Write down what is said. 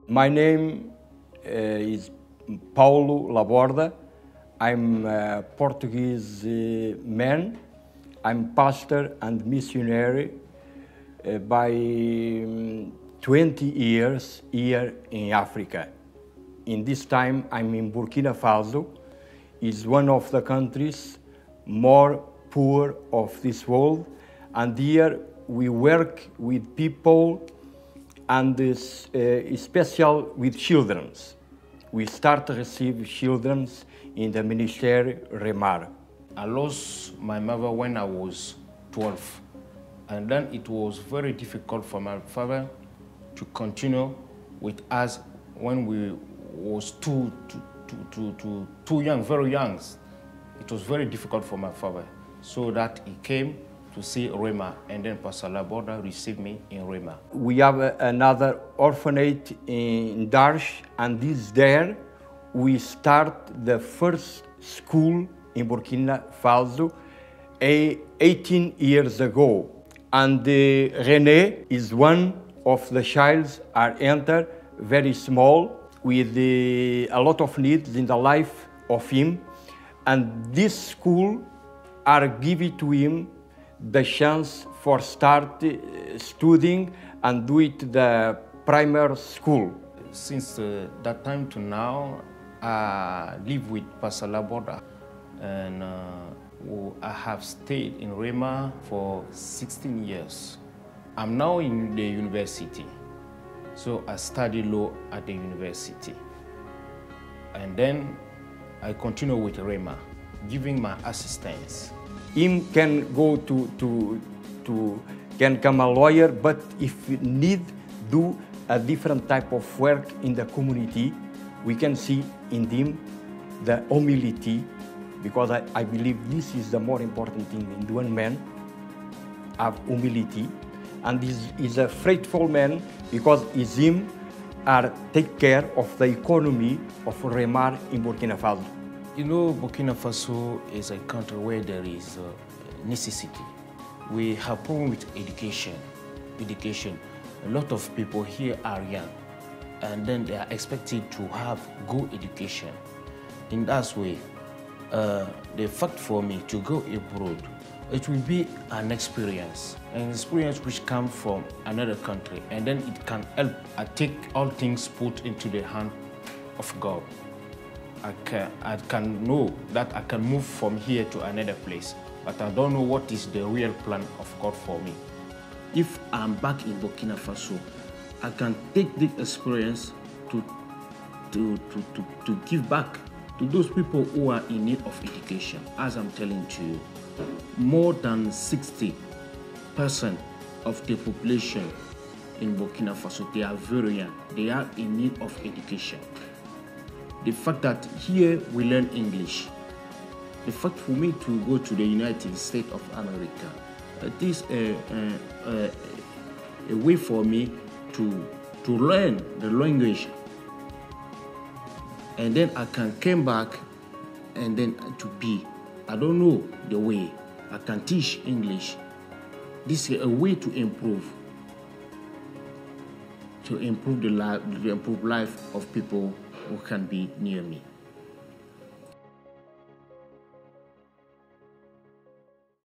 My name is Paulo Laborda. I'm a Portuguese man. I'm pastor and missionary by 20 years here in Africa. In this time, I'm in Burkina Faso. It's one of the countries more poor of this world. And here we work with people and especially with children. We start to receive children in the ministry Remar. I lost my mother when I was 12, and then it was very difficult for my father to continue with us when we was too young, very young. It was very difficult for my father, so that he came to see Rema, and then Pastor Laborda received me in Rema. We have another orphanage in Darsh, and this there we start the first school in Burkina Faso 18 years ago. And René is one of the childs are enter very small with a lot of needs in the life of him. And this school are given to him the chance for start studying and do it the primary school. Since that time to now, I live with Pastor Laborda, and I have stayed in Rema for 16 years. I'm now in the university, so I study law at the university. And then I continue with Rema, giving my assistance. Him can go can become a lawyer, but if you need do a different type of work in the community, we can see in him the humility, because I believe this is the more important thing in one man, have humility. And this is a faithful man, because his him are take care of the economy of Remar in Burkina Faso. You know, Burkina Faso is a country where there is necessity. We have problem with education. A lot of people here are young, and then they are expected to have good education. In that way, the fact for me to go abroad, it will be an experience which comes from another country, and then it can help. I take all things put into the hand of God. I can know that I can move from here to another place, but I don't know what is the real plan of God for me. If I'm back in Burkina Faso, I can take this experience to give back to those people who are in need of education. As I'm telling to you, more than 60% of the population in Burkina Faso, they are very young. They are in need of education. The fact that here we learn English, the fact for me to go to the United States of America, it is a way for me to learn the language, and then I can come back and then I don't know the way, I can teach English. This is a way to improve the life of people who can be near me.